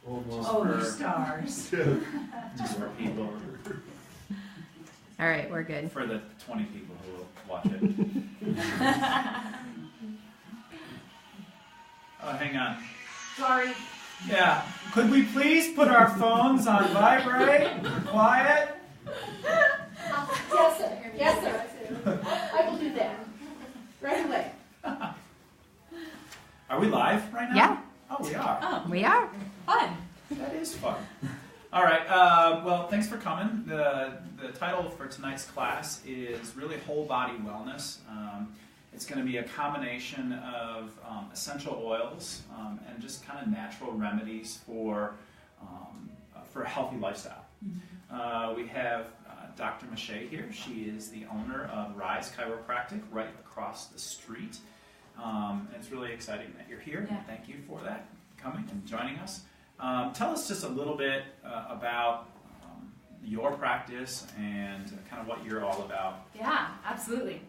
Oh, you stars. Just for people. All right, we're good. For the 20 people who will watch it. Oh, hang on. Sorry. Yeah. Could we please put our phones on vibrate? Quiet? Yes, sir. Yes, sir. I will do that. Right away. Are we live right now? Yeah. Oh, we are. Oh, We are. fun. That is fun. All right. Well, thanks for coming. The title for tonight's class is really whole body wellness. It's going to be a combination of essential oils and just kind of natural remedies for a healthy lifestyle. We have Dr. Mishea here. She is the owner of Rise Chiropractic right across the street. And it's really exciting that you're here. Yeah. Thank you for that, coming and joining us. Tell us just a little bit about your practice and kind of what you're all about. Yeah, absolutely.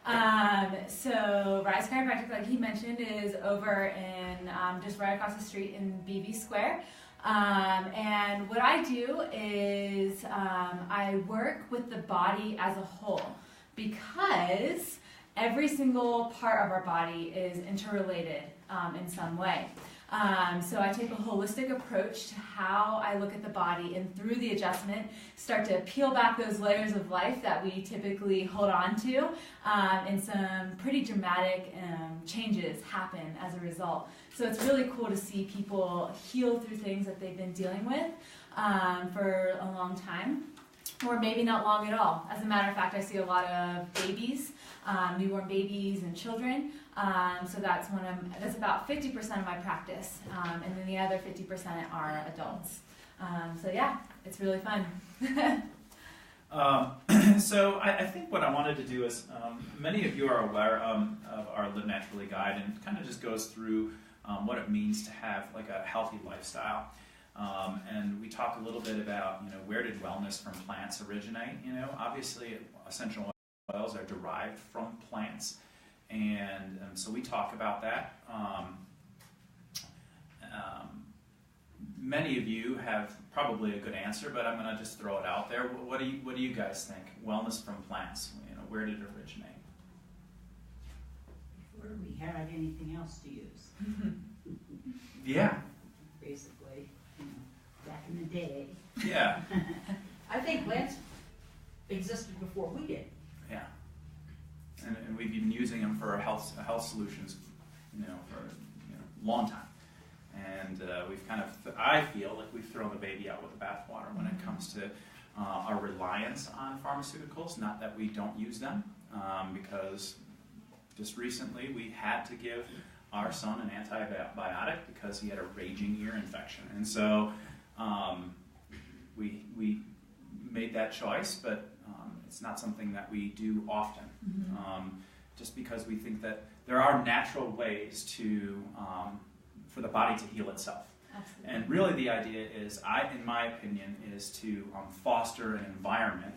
So Rise Chiropractic, like he mentioned, is over in just right across the street in BV Square. And what I do is I work with the body as a whole because every single part of our body is interrelated in some way. So I take a holistic approach to how I look at the body, and through the adjustment start to peel back those layers of life that we typically hold on to, and some pretty dramatic changes happen as a result. So it's really cool to see people heal through things that they've been dealing with for a long time, or maybe not long at all. As a matter of fact, I see a lot of babies, newborn babies and children. So that's about 50% of my practice, and then the other 50% are adults. So yeah, it's really fun. So I think what I wanted to do is, many of you are aware of our Live Naturally guide, and kind of just goes through what it means to have like a healthy lifestyle. And we talk a little bit about, where did wellness from plants originate? Obviously essential oils are derived from plants. And so we talk about that. Many of you have probably a good answer, but I'm going to just throw it out there. What do you guys think? Wellness from plants, where did it originate? Before we had anything else to use. Yeah. Basically, back in the day. Yeah. I think plants existed before we did. Yeah. And we've been using them for health solutions, for a long time. And we've I feel like we've thrown the baby out with the bathwater when it comes to our reliance on pharmaceuticals. Not that we don't use them, because just recently we had to give our son an antibiotic because he had a raging ear infection. And so we made that choice, but it's not something that we do often, just because we think that there are natural ways to for the body to heal itself. Absolutely. And really the idea is, in my opinion, is to foster an environment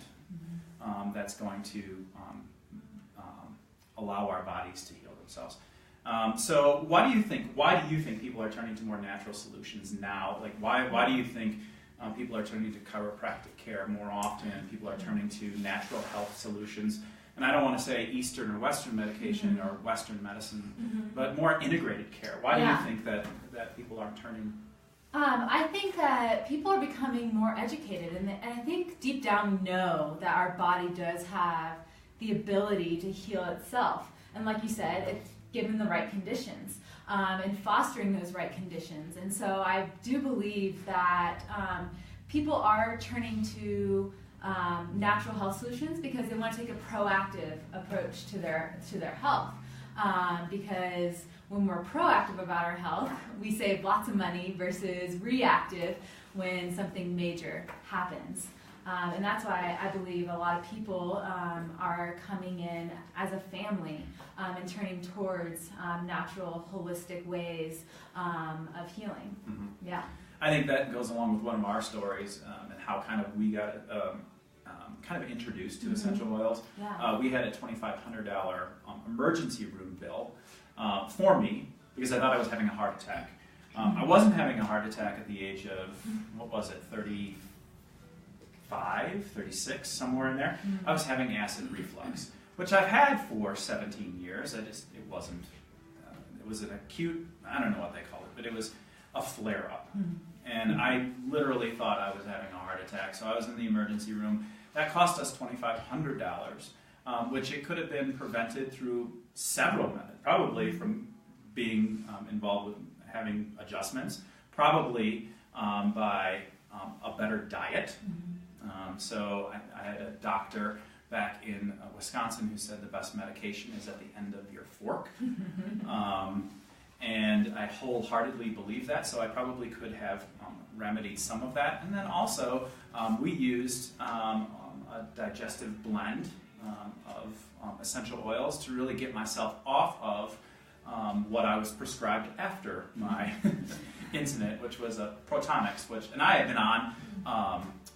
that's going to allow our bodies to heal themselves. So why do you think people are turning to more natural solutions now? Like why do you think people are turning to chiropractic care more often? People are turning to natural health solutions. And I don't want to say Eastern or Western medication or Western medicine, but more integrated care. Why do you think that people are turning? I think that people are becoming more educated, and I think deep down we know that our body does have the ability to heal itself. And like you said, it's given the right conditions. And fostering those right conditions. And so I do believe that people are turning to natural health solutions because they want to take a proactive approach to their health. Because when we're proactive about our health, we save lots of money versus reactive when something major happens. And that's why I believe a lot of people are coming in as a family and turning towards natural, holistic ways of healing. Yeah. I think that goes along with one of our stories and how kind of we got kind of introduced to essential oils. Yeah. We had a $2,500 emergency room bill for me because I thought I was having a heart attack. I wasn't having a heart attack at the age of, 35, 36, somewhere in there. I was having acid reflux, which I've had for 17 years. It wasn't, it was an acute, I don't know what they call it, but it was a flare-up. And I literally thought I was having a heart attack, so I was in the emergency room. That cost us $2,500, which it could have been prevented through several methods, probably from being involved with having adjustments, probably by a better diet. So I had a doctor back in Wisconsin who said the best medication is at the end of your fork. And I wholeheartedly believe that, so I probably could have remedied some of that. And then also, we used a digestive blend of essential oils to really get myself off of what I was prescribed after my incident, which was a Protonix, and I had been on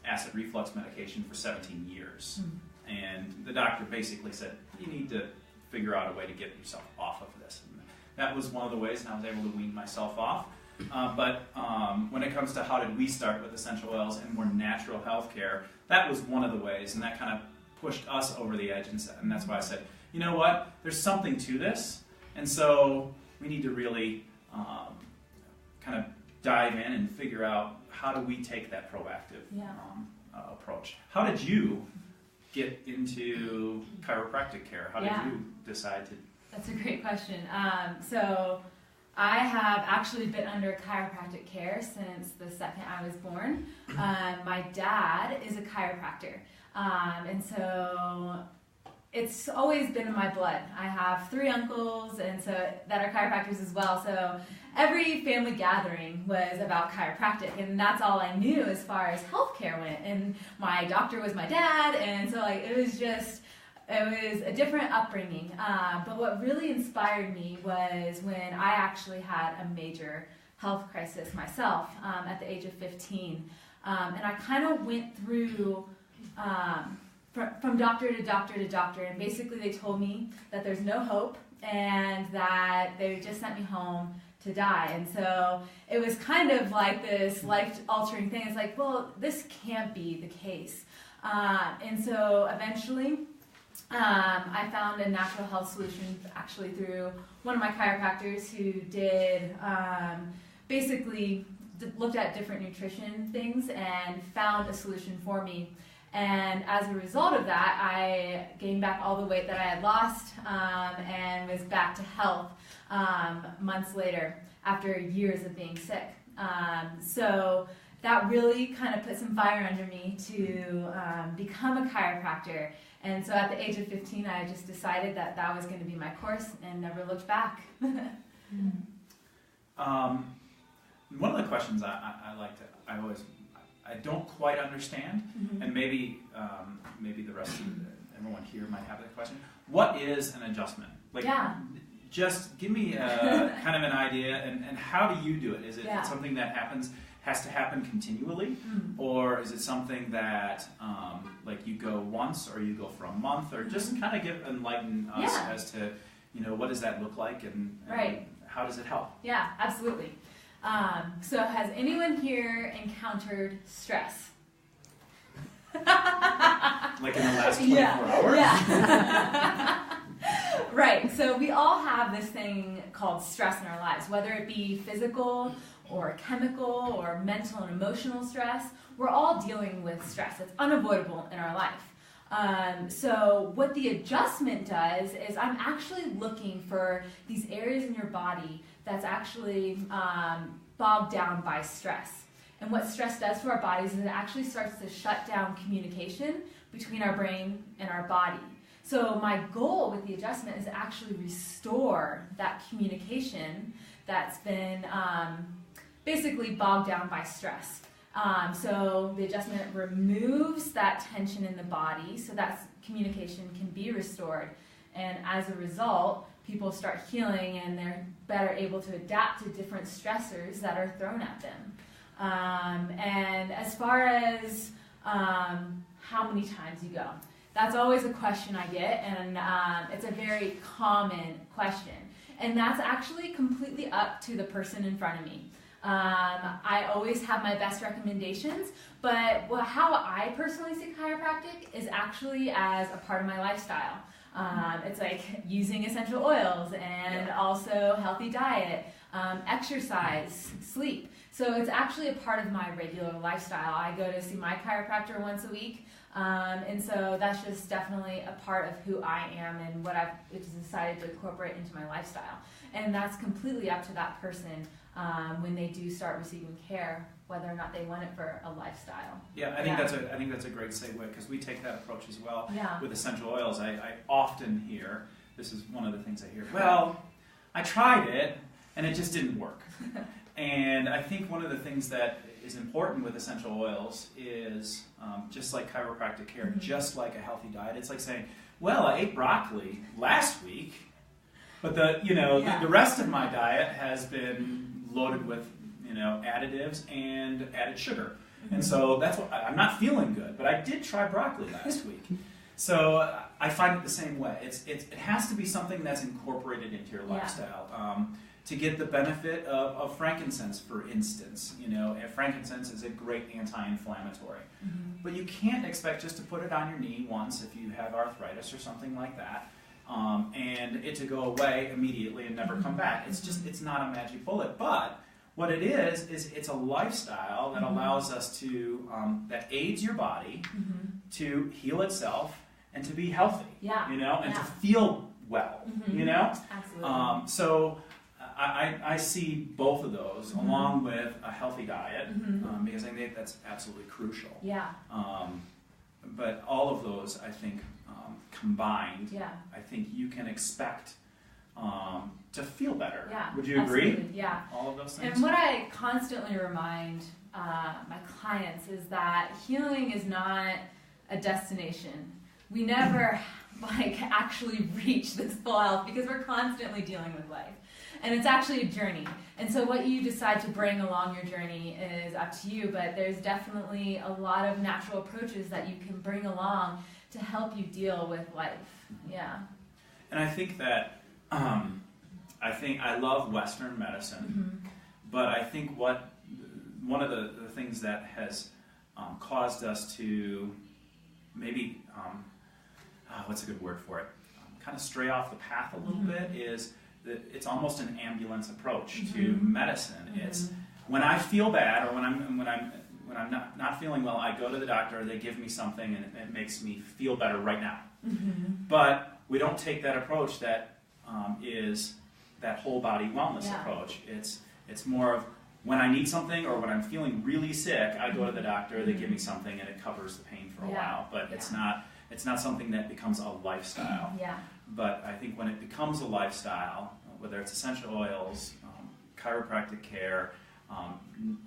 acid reflux medication for 17 years. And the doctor basically said, you need to figure out a way to get yourself off of this. And that was one of the ways, and I was able to wean myself off. But when it comes to how did we start with essential oils and more natural health care, that was one of the ways, and that kind of pushed us over the edge, and that's why I said, you know what, there's something to this, and so we need to really kind of dive in and figure out how do we take that proactive approach. How did you get into chiropractic care? How did you decide to? That's a great question. So I have actually been under chiropractic care since the second I was born. My dad is a chiropractor, and so it's always been in my blood. I have 3 uncles, and so that are chiropractors as well. So every family gathering was about chiropractic, and that's all I knew as far as healthcare went. And my doctor was my dad, and so it was a different upbringing. But what really inspired me was when I actually had a major health crisis myself at the age of 15. And I kind of went through from doctor to doctor to doctor, and basically they told me that there's no hope and that they just sent me home to die. And so it was kind of like this life-altering thing. It's like, well, this can't be the case. And so eventually I found a natural health solution actually through one of my chiropractors who did basically looked at different nutrition things and found a solution for me. And as a result of that, I gained back all the weight that I had lost and was back to health months later after years of being sick. So that really kind of put some fire under me to become a chiropractor. And so at the age of 15, I just decided that that was going to be my course and never looked back. One of the questions I don't quite understand, and maybe the rest of everyone here might have that question. What is an adjustment? Just give me kind of an idea, and how do you do it? Is it something that has to happen continually, or is it something that like you go once, or you go for a month, or just kind of enlighten us as to what does that look like, and how does it help? Yeah, absolutely. So has anyone here encountered stress? Like in the last 24 hours? Yeah. Right, so we all have this thing called stress in our lives, whether it be physical or chemical or mental and emotional stress. We're all dealing with stress. It's unavoidable in our life. So what the adjustment does is I'm actually looking for these areas in your body that's actually bogged down by stress. And what stress does to our bodies is it actually starts to shut down communication between our brain and our body. So my goal with the adjustment is to actually restore that communication that's been basically bogged down by stress. So the adjustment removes that tension in the body so that communication can be restored. And as a result, people start healing and they're better able to adapt to different stressors that are thrown at them. And as far as how many times you go, that's always a question I get, and it's a very common question. And that's actually completely up to the person in front of me. I always have my best recommendations, but how I personally see chiropractic is actually as a part of my lifestyle. It's like using essential oils and also healthy diet, exercise, sleep. So it's actually a part of my regular lifestyle. I go to see my chiropractor once a week, and so that's just definitely a part of who I am and what I've decided to incorporate into my lifestyle. And that's completely up to that person when they do start receiving care, whether or not they want it for a lifestyle. Yeah, I think that's a great segue, because we take that approach as well Yeah. with essential oils. I often hear, this is one of the things I hear, well, I tried it and it just didn't work. And I think one of the things that is important with essential oils is just like chiropractic care, just like a healthy diet. It's like saying, well, I ate broccoli last week, but the rest of my diet has been loaded with additives and added sugar, and so that's what I'm not feeling good. But I did try broccoli last week, so I find it the same way. It has to be something that's incorporated into your lifestyle. To get the benefit of frankincense, for instance, frankincense is a great anti-inflammatory, but you can't expect just to put it on your knee once if you have arthritis or something like that. And it to go away immediately and never come back. It's not a magic bullet. But what it is it's a lifestyle that allows us to, that aids your body to heal itself and to be healthy, and to feel well, Absolutely. So I see both of those along with a healthy diet, because I think that's absolutely crucial. Yeah. But all of those, I think, combined, I think you can expect to feel better. Yeah, would you agree? Absolutely. Yeah. All of those things? And what I constantly remind my clients is that healing is not a destination. We never actually reach this full health because we're constantly dealing with life. And it's actually a journey. And so what you decide to bring along your journey is up to you, but there's definitely a lot of natural approaches that you can bring along to help you deal with life. Yeah. And I think that, I love Western medicine, but I think one of the things that has caused us to maybe, what's a good word for it, kind of stray off the path a little bit is that it's almost an ambulance approach to medicine. It's when I feel bad or when I'm not feeling well, I go to the doctor, they give me something, and it makes me feel better right now. But we don't take that approach that is that whole body wellness approach. It's more of when I need something or when I'm feeling really sick, I go to the doctor, they give me something, and it covers the pain for a while. But it's not something that becomes a lifestyle. But I think when it becomes a lifestyle, whether it's essential oils, chiropractic care, and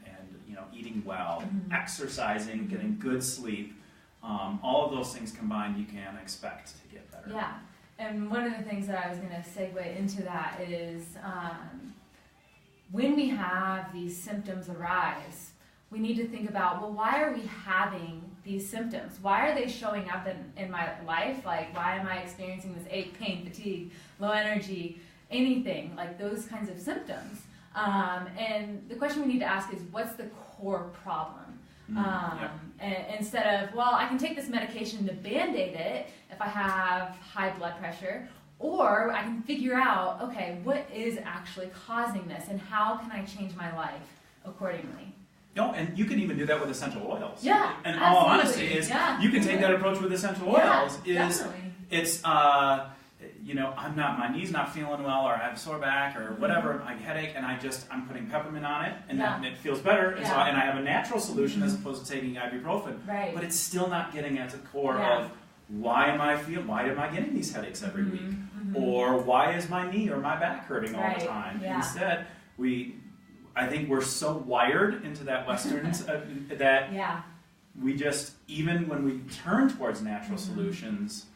eating well, exercising, getting good sleep, all of those things combined, you can expect to get better. Yeah, and one of the things that I was going to segue into that is when we have these symptoms arise, we need to think about, well, why are we having these symptoms? Why are they showing up in my life? Like, why am I experiencing this ache, pain, fatigue, low energy, anything, like those kinds of symptoms? And the question we need to ask is, what's the core problem? And instead of, well, I can take this medication to Band-Aid it if I have high blood pressure, or I can figure out, okay, what is actually causing this, and how can I change my life accordingly? No, and you can even do that with essential oils. Yeah, and absolutely. all honesty is, you can take that approach with essential oils. Definitely. It's my knee's not feeling well, or I have a sore back, or whatever, I have a headache, and I'm putting peppermint on it, and then it feels better, and so I have a natural solution as opposed to taking ibuprofen. Right. But it's still not getting at the core of why am I getting these headaches every week, or why is my knee or my back hurting all the time? Instead, I think we're so wired into that Western that we just, even when we turn towards natural solutions,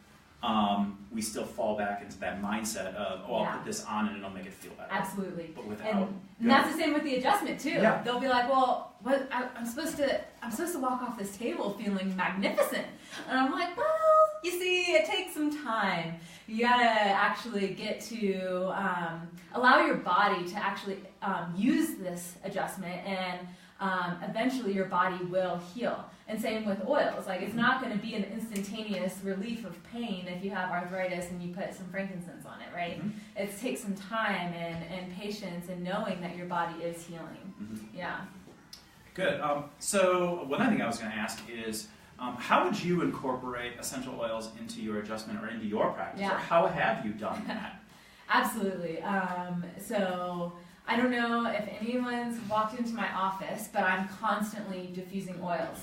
we still fall back into that mindset of, oh, I'll put this on and it'll make it feel better. Absolutely. But without, and that's the same with the adjustment too. Yeah. They'll be like, well, what, I'm supposed to walk off this table feeling magnificent, and I'm like, well, you see, it takes some time. You gotta actually get to allow your body to actually use this adjustment, and eventually your body will heal. And same with oils. Like, it's not going to be an instantaneous relief of pain if you have arthritis and you put some frankincense on it, right? Mm-hmm. It takes some time and patience and knowing that your body is healing. Mm-hmm. Yeah. Good. So one thing I was going to ask is, how would you incorporate essential oils into your adjustment or into your practice? Yeah. Or how have you done that? Absolutely. So I don't know if anyone's walked into my office, but I'm constantly diffusing oils.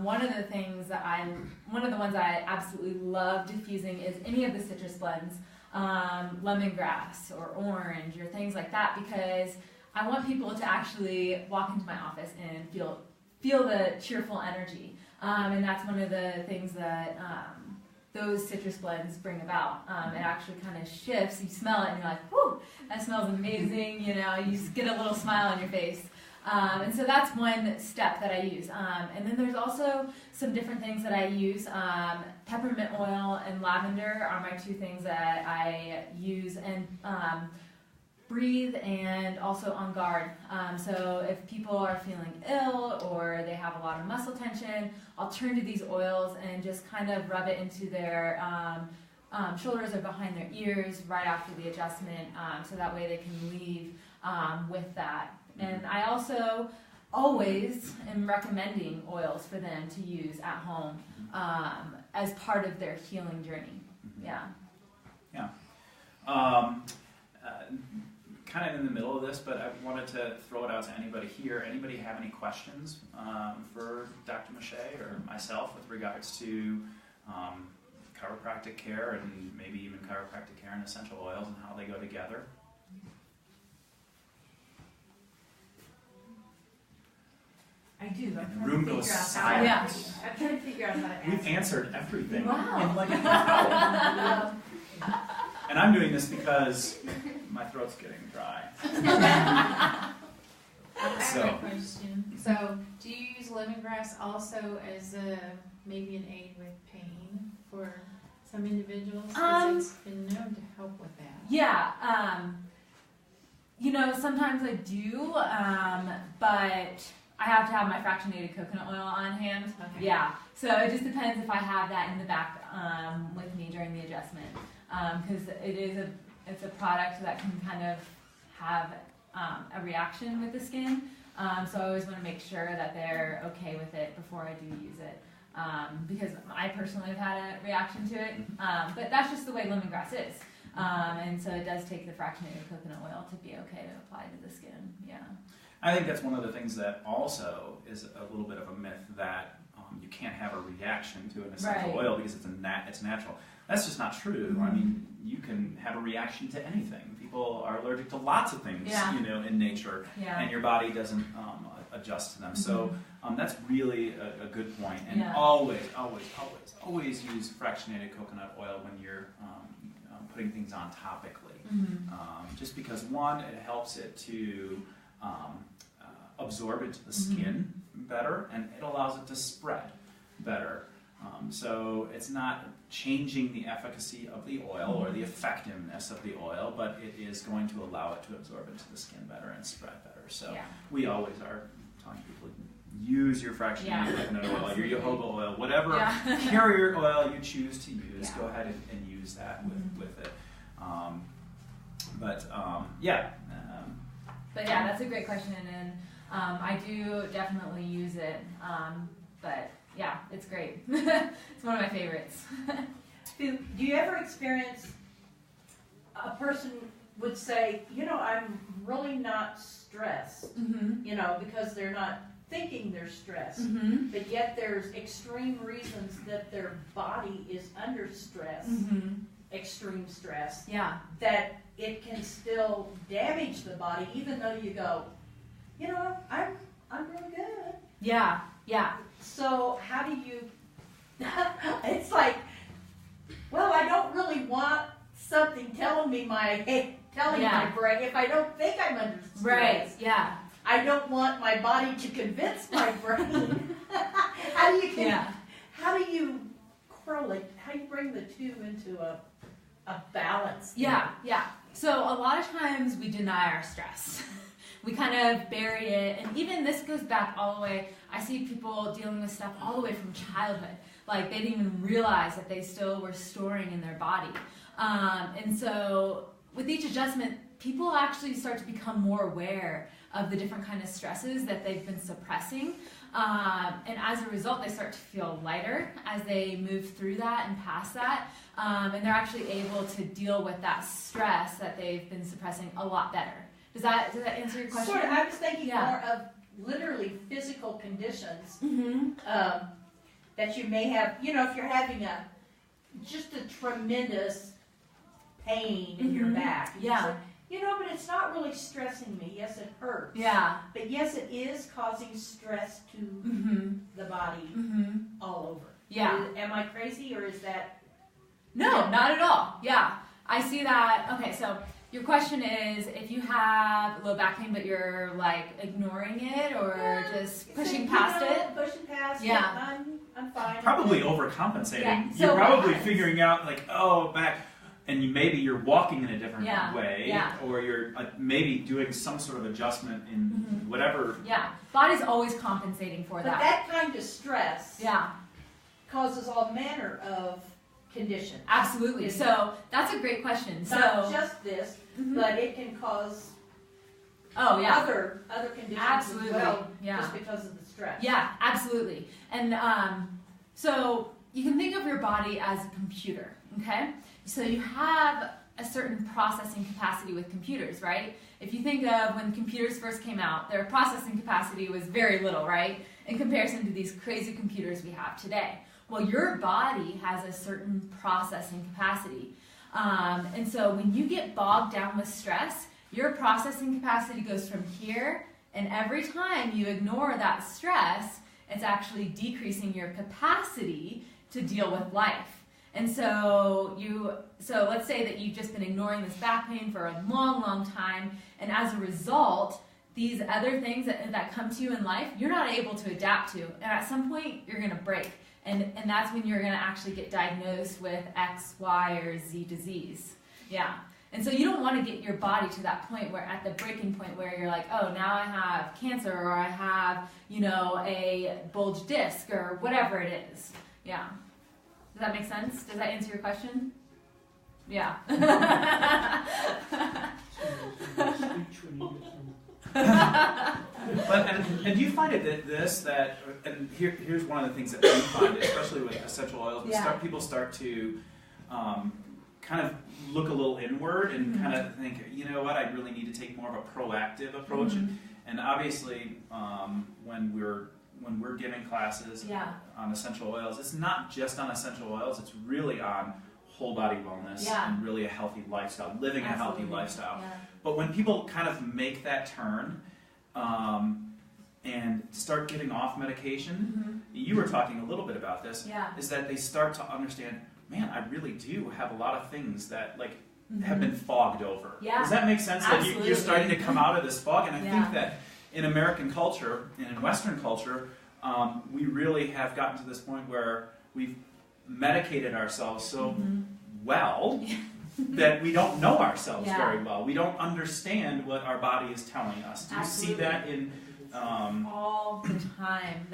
One of the ones I absolutely love diffusing is any of the citrus blends, lemongrass or orange or things like that, because I want people to actually walk into my office and feel the cheerful energy. And that's one of the things that those citrus blends bring about. It actually kind of shifts. You smell it and you're like, whoo, that smells amazing. You know, you just get a little smile on your face. And so that's one step that I use. And then there's also some different things that I use. Peppermint oil and lavender are my two things that I use. And breathe and also on guard. So if people are feeling ill or they have a lot of muscle tension, I'll turn to these oils and just kind of rub it into their shoulders or behind their ears right after the adjustment, so that way they can leave with that. And I also always am recommending oils for them to use at home as part of their healing journey. Yeah. Yeah. Kind of in the middle of this, but I wanted to throw it out to anybody here. Anybody have any questions for Dr. Mishea or myself with regards to chiropractic care and maybe even chiropractic care and essential oils and how they go together? I do. And the room goes silent. I'm trying to figure out how to answer. We've answered everything Wow. in like an hour. And I'm doing this because my throat's getting dry. I have So. a question. So, do you use lemongrass also as maybe an aid with pain for some individuals? 'Cause it's been known to help with that. Yeah, sometimes I do, but I have to have my fractionated coconut oil on hand. Okay. Yeah, so it just depends if I have that in the back with me during the adjustment, because it's a product that can kind of have a reaction with the skin. So I always want to make sure that they're okay with it before I do use it. Because I personally have had a reaction to it, but that's just the way lemongrass is. And so it does take the fractionated coconut oil to be okay to apply to the skin. Yeah. I think that's one of the things that also is a little bit of a myth, that you can't have a reaction to an essential Right. oil because it's natural. That's just not true. Mm-hmm. I mean, you can have a reaction to anything. People are allergic to lots of things, Yeah. in nature, Yeah. and your body doesn't adjust to them. So that's really a good point. And Yeah. always use fractionated coconut oil when you're putting things on topically. Just because, one, it helps it to absorb into the skin better, and it allows it to spread better. So it's not changing the efficacy of the oil or the effectiveness of the oil, but it is going to allow it to absorb into the skin better and spread better. So Yeah. we always are telling people, use your fractionated coconut oil, your jojoba oil, whatever carrier oil you choose to use, go ahead and use that with it. But yeah, that's a great question, and I do definitely use it. But yeah, it's great. It's one of my favorites. Do you ever experience a person would say, I'm really not stressed, because they're not thinking they're stressed, but yet there's extreme reasons that their body is under stress, extreme stress, that it can still damage the body, even though you go, I'm really good. Yeah. So how do you, it's like, well, I don't really want something telling my brain if I don't think I'm under stress. Right. Yeah. I don't want my body to convince my brain. How do you correlate? How do you bring the two into a balance? Yeah. So a lot of times we deny our stress. We kind of bury it, and even this goes back all the way. I see people dealing with stuff all the way from childhood. Like they didn't even realize that they still were storing in their body. And so with each adjustment, people actually start to become more aware of the different kind of stresses that they've been suppressing. And as a result, they start to feel lighter as they move through that and past that. And they're actually able to deal with that stress that they've been suppressing a lot better. Does that answer your question? Sort of. I was thinking more of literally physical conditions that you may have. You know, if you're having just a tremendous pain in your back. Yeah. You know, but it's not really stressing me. Yes, it hurts. Yeah. But yes, it is causing stress to the body all over. Yeah. Am I crazy, or is that? No, not at all. Yeah. I see that. Okay, so your question is if you have low back pain but you're like ignoring it or just pushing past it? Pushing past Yeah. it. I'm fine. Probably overcompensating. Yeah. You're So probably figuring out like, oh, back, and maybe you're walking in a different way, or you're maybe doing some sort of adjustment in whatever. Yeah, body's always compensating for But that. that kind of stress Yeah, causes all manner of conditions. absolutely. So that's a great question. Not So just this, but it can cause other conditions absolutely. as well, Yeah. just because of the stress. Yeah, absolutely. And so you can think of your body as a computer, okay? So you have a certain processing capacity with computers, right? If you think of when computers first came out, their processing capacity was very little, right? In comparison to these crazy computers we have today. Well, your body has a certain processing capacity. And so when you get bogged down with stress, your processing capacity goes from here, and every time you ignore that stress, it's actually decreasing your capacity to deal with life. And so let's say that you've just been ignoring this back pain for a long, long time, and as a result, these other things that come to you in life, you're not able to adapt to, and at some point, you're going to break. And that's when you're going to actually get diagnosed with X, Y, or Z disease. Yeah. And so you don't want to get your body to that point where at the breaking point where you're like, oh, now I have cancer, or I have, a bulged disc, or whatever it is. Yeah. Does that make sense? Does that answer your question? Yeah. But and do you find it that here's one of the things that we find, especially with essential oils, people start to kind of look a little inward and kind of think, you know what, I really need to take more of a proactive approach. And obviously, when we're giving classes on essential oils, it's not just on essential oils, it's really on whole body wellness and really a healthy lifestyle, living a healthy lifestyle. Yeah. But when people kind of make that turn and start getting off medication, you were talking a little bit about this, is that they start to understand, man, I really do have a lot of things that have been fogged over. Yeah. Does that make sense? That you're starting to come out of this fog? And I think that in American culture and in Western culture, we really have gotten to this point where we've medicated ourselves so well that we don't know ourselves very well. We don't understand what our body is telling us. Do you see that in... all the time.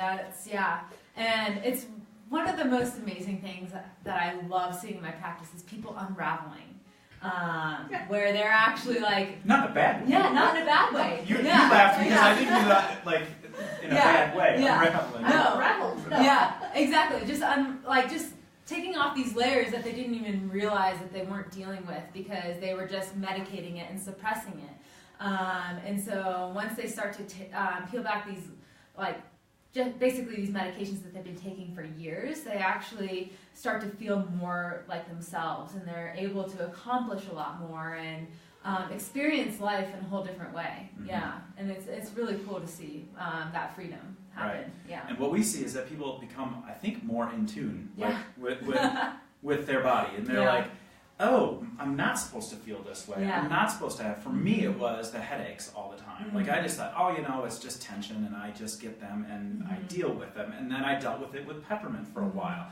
And it's one of the most amazing things that I love seeing in my practice is people unraveling. Where they're actually like... Not in a bad way. Yeah, not in a bad way. You laughed because I didn't do that in a bad way. Unraveling. No. Yeah, exactly. Just taking off these layers that they didn't even realize that they weren't dealing with because they were just medicating it and suppressing it. And so once they start to peel back these, just basically these medications that they've been taking for years, they actually start to feel more like themselves, and they're able to accomplish a lot more and experience life in a whole different way. Yeah, and it's really cool to see that freedom happen. Right. Yeah. And what we see is that people become, I think, more in tune with with their body, and they're like, oh, I'm not supposed to feel this way. Yeah. I'm not supposed to have. For me, it was the headaches all the time. Like I just thought, oh, it's just tension, and I just get them, and I deal with them. And then I dealt with it with peppermint for a while,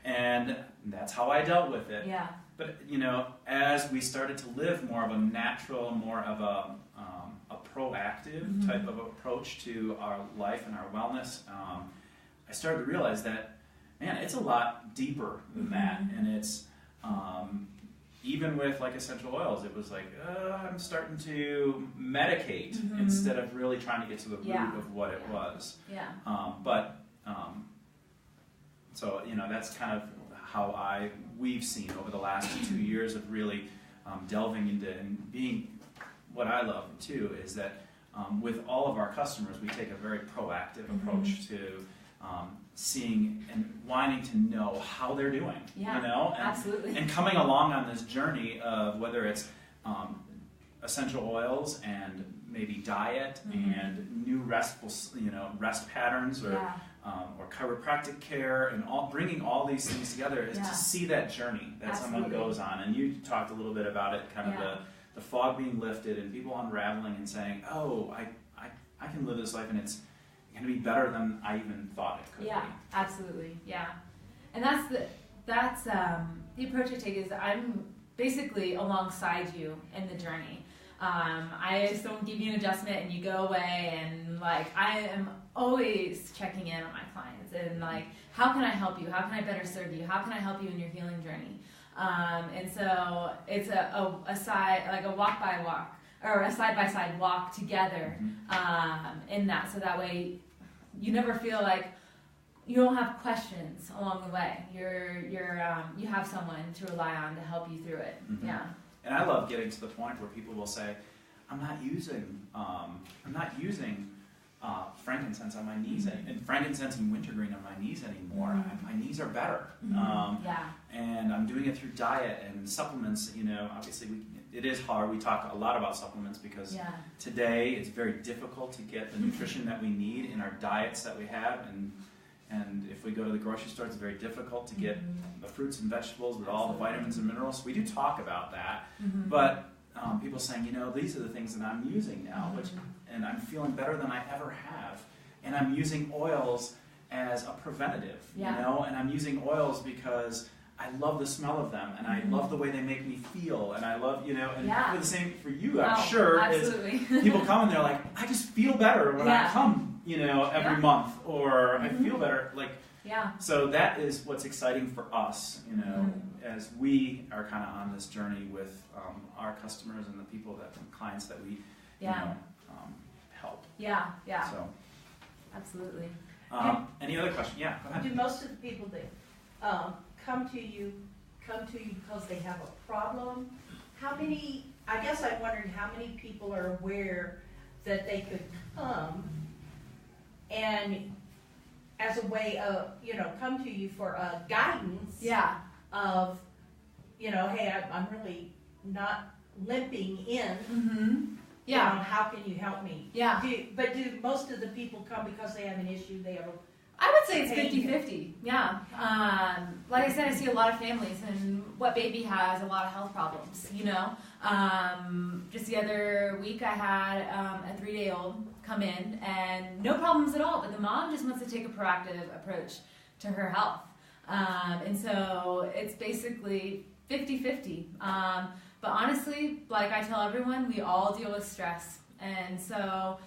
and that's how I dealt with it. Yeah. But as we started to live more of a natural, more of a proactive type of approach to our life and our wellness, I started to realize that, man, it's a lot deeper than that, and it's even with like essential oils, it was like I'm starting to medicate instead of really trying to get to the root of what it was. Yeah. So that's kind of how we've seen over the last 2 years of really delving into and being. What I love too is that with all of our customers, we take a very proactive approach to seeing and wanting to know how they're doing. Absolutely. And coming along on this journey of whether it's essential oils and maybe diet and new restful, rest patterns or chiropractic care and bringing all these things together is to see that journey that someone goes on. And you talked a little bit about it, kind of the fog being lifted and people unraveling and saying, oh, I can live this life and it's going to be better than I even thought it could be. Absolutely. Yeah. And that's the approach I take is I'm basically alongside you in the journey. I just don't give you an adjustment and you go away, and like I am always checking in on my clients and like, how can I help you? How can I better serve you? How can I help you in your healing journey? And so it's a side by side walk together in that, so that way you never feel like you don't have questions along the way. You have someone to rely on to help you through it. Yeah. And I love getting to the point where people will say, I'm not using frankincense on my knees and frankincense and wintergreen on my knees anymore. My knees are better. And I'm doing it through diet and supplements. Obviously it is hard. We talk a lot about supplements because today it's very difficult to get the nutrition that we need in our diets that we have, and if we go to the grocery store, it's very difficult to get the fruits and vegetables with all the vitamins and minerals. We do talk about that, but people saying, these are the things that I'm using now, and I'm feeling better than I ever have, and I'm using oils as a preventative, and I'm using oils because I love the smell of them, and I love the way they make me feel, and I love, and for the same for you, I'm sure, absolutely. is people come and they're like, I just feel better when I come, every month, or I feel better, so that is what's exciting for us, as we are kind of on this journey with our customers and the clients that we, help. So, absolutely. Any other question? Yeah, go ahead. Do most of the people that come to you because they have a problem? I guess I'm wondering how many people are aware that they could come and as a way of, come to you for a guidance of, hey, I'm really not limping in. How can you help me? But do most of the people come because they have an issue, they have a I would say it's 50-50, like I said, I see a lot of families, and what baby has a lot of health problems, Just the other week I had a 3-day-old come in, and no problems at all, but the mom just wants to take a proactive approach to her health. And so it's basically 50-50. But honestly, like I tell everyone, we all deal with stress. And so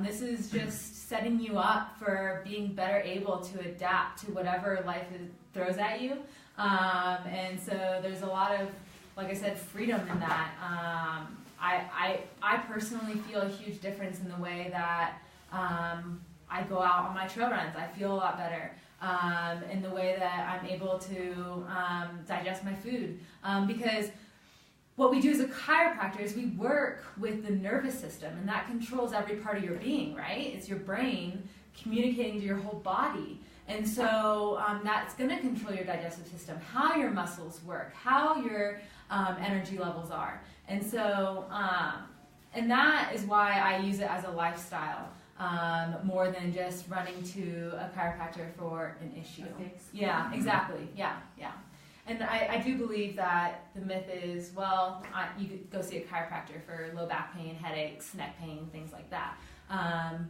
this is just setting you up for being better able to adapt to whatever life throws at you. And so there's a lot of, like I said, freedom in that. I personally feel a huge difference in the way that I go out on my trail runs. I feel a lot better in the way that I'm able to digest my food. Because what we do as a chiropractor is we work with the nervous system, and that controls every part of your being, right? It's your brain communicating to your whole body. And so that's going to control your digestive system, how your muscles work, how your energy levels are. And so, and that is why I use it as a lifestyle, more than just running to a chiropractor for an issue. Yeah, exactly. Yeah. And I do believe that the myth is, well, you could go see a chiropractor for low back pain, headaches, neck pain, things like that.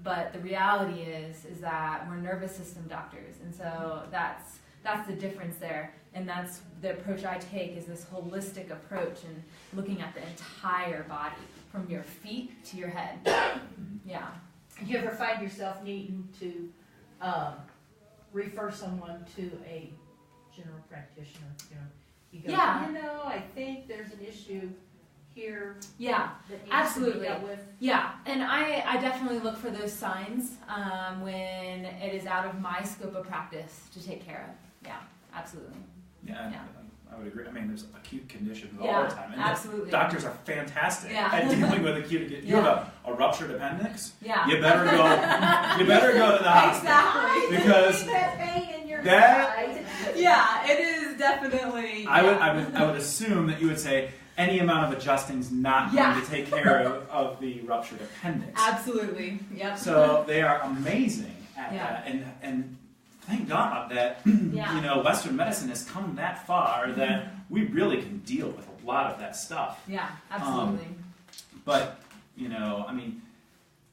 But the reality is that we're nervous system doctors, and so that's the difference there. And that's the approach I take, is this holistic approach and looking at the entire body from your feet to your head. Yeah. Do you ever find yourself needing to refer someone to a general practitioner? You go, Yeah. I think there's an issue here Yeah. that needs Absolutely. to be dealt with. Yeah, and I definitely look for those signs when it is out of my scope of practice to take care of. Yeah, absolutely. Yeah, Yeah. I would agree. I mean, there's acute conditions Yeah, all the time. And absolutely. doctors are fantastic Yeah. at dealing with acute. You have a ruptured appendix. Yeah. You better go. You better go to the hospital. Exactly. Because that pain in your that- side. Yeah, it is definitely. I would assume that you would say any amount of adjusting is not going to take care of the ruptured appendix. Absolutely. Yep. So they are amazing at Yeah. that, and thank God that Yeah. Western medicine has come that far that we really can deal with a lot of that stuff. Yeah, absolutely. But I mean,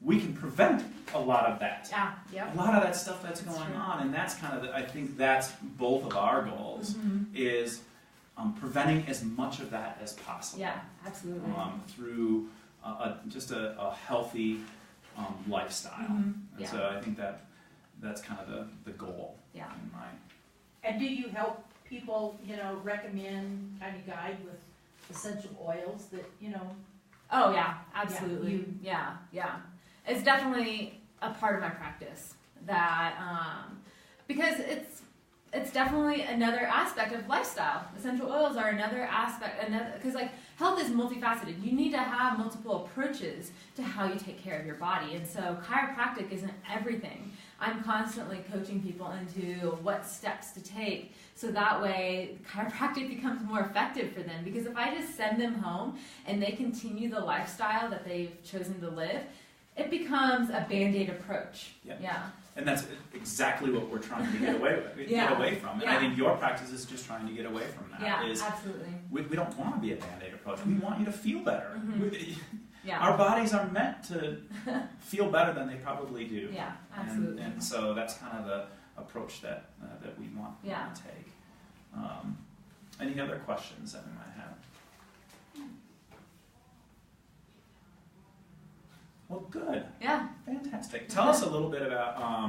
we can prevent a lot of that. Yeah. Yep. A lot of that stuff that's That's going true. on, and that's kind of I think that's both of our goals is preventing as much of that as possible. Yeah, absolutely. Through just a healthy lifestyle. And Yeah. so I think that's kind of the goal Yeah. in mind. And do you help people, recommend, kind of guide with essential oils that, Oh yeah, absolutely. you- Yeah. It's definitely a part of my practice that because it's definitely another aspect of lifestyle. Essential oils are another aspect, because health is multifaceted. You need to have multiple approaches to how you take care of your body, and so chiropractic isn't everything. I'm constantly coaching people into what steps to take, so that way chiropractic becomes more effective for them. Because if I just send them home and they continue the lifestyle that they've chosen to live, it becomes a Band-Aid approach. Yeah. And that's exactly what we're trying to get away with, Yeah. get away from. And Yeah. I think your practice is just trying to get away from that. Yeah, Is absolutely. we don't want to be a Band-Aid approach. We want you to feel better. Yeah. Our bodies are meant to feel better than they probably do. Yeah, absolutely. And so that's kind of the approach that we want to take. Any other questions that we might have? Well, good. Yeah. Fantastic. Tell us a little bit about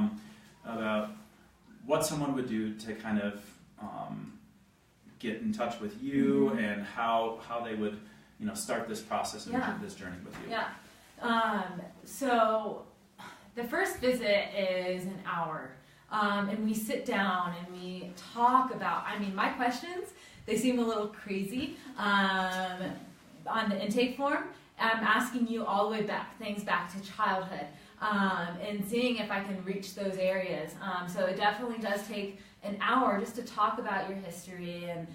what someone would do to kind of get in touch with you and how they would start this process and this journey with you. Yeah. So the first visit is an hour. And we sit down and we talk about, my questions, they seem a little crazy. On the intake form, I'm asking you all the way back to childhood, and seeing if I can reach those areas. So it definitely does take an hour just to talk about your history. And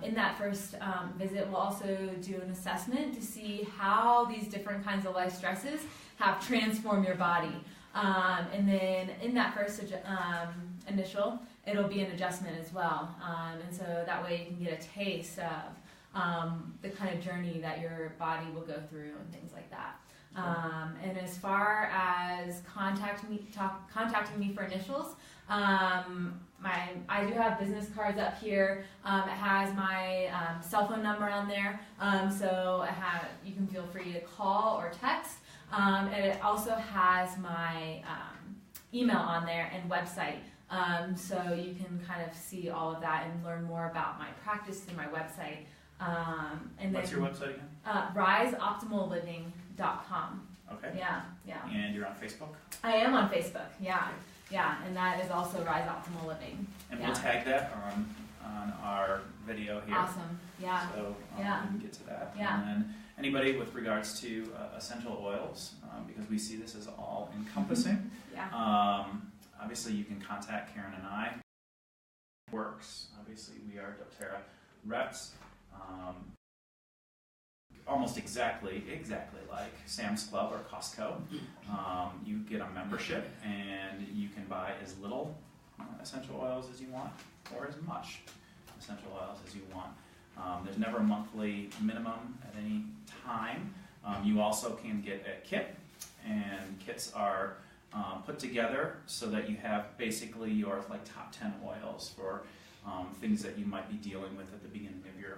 in that first visit, we'll also do an assessment to see how these different kinds of life stresses have transformed your body. And then in that first initial, it'll be an adjustment as well. And so that way you can get a taste of the kind of journey that your body will go through and things like that. And as far as contacting me for initials, I do have business cards up here. It has my cell phone number on there, so you can feel free to call or text. And it also has my email on there and website, so you can kind of see all of that and learn more about my practice through my website. And What's your website again? riseoptimalliving.com. Okay. Yeah. And you're on Facebook? I am on Facebook. Yeah, and that is also Rise Optimal Living. And we'll tag that on our video here. Awesome. Yeah. So we can get to that. Yeah. And then anybody with regards to essential oils, because we see this as all encompassing. Yeah. Obviously, you can contact Karen and I. Works. Obviously, we are doTERRA reps. Almost exactly like Sam's Club or Costco. You get a membership and you can buy as little essential oils as you want or as much. essential oils as you want. There's never a monthly minimum at any time. You also can get a kit, and kits are put together so that you have basically your like top 10 oils for things that you might be dealing with at the beginning of your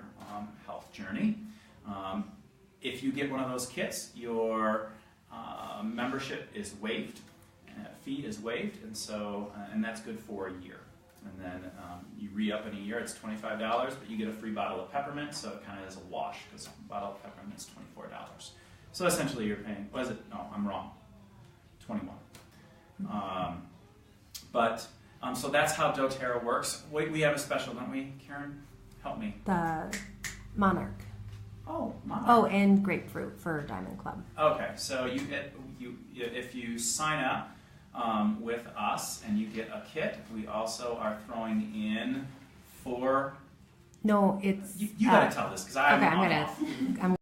health journey. If you get one of those kits, your membership is waived, fee is waived, and so and that's good for a year. And then you re-up in a year, it's $25, but you get a free bottle of peppermint, so it kind of is a wash because a bottle of peppermint is $24. So essentially, you're paying. What is it? No, I'm wrong. 21. So that's how doTERRA works. We have a special, don't we, Karen? Help me. The Monarch. Oh, Monarch. Oh, and grapefruit for Diamond Club. Okay, so you get if you sign up with us and you get a kit, we also are throwing in 4. No, it's. You got to tell this because I'm okay. off. I'm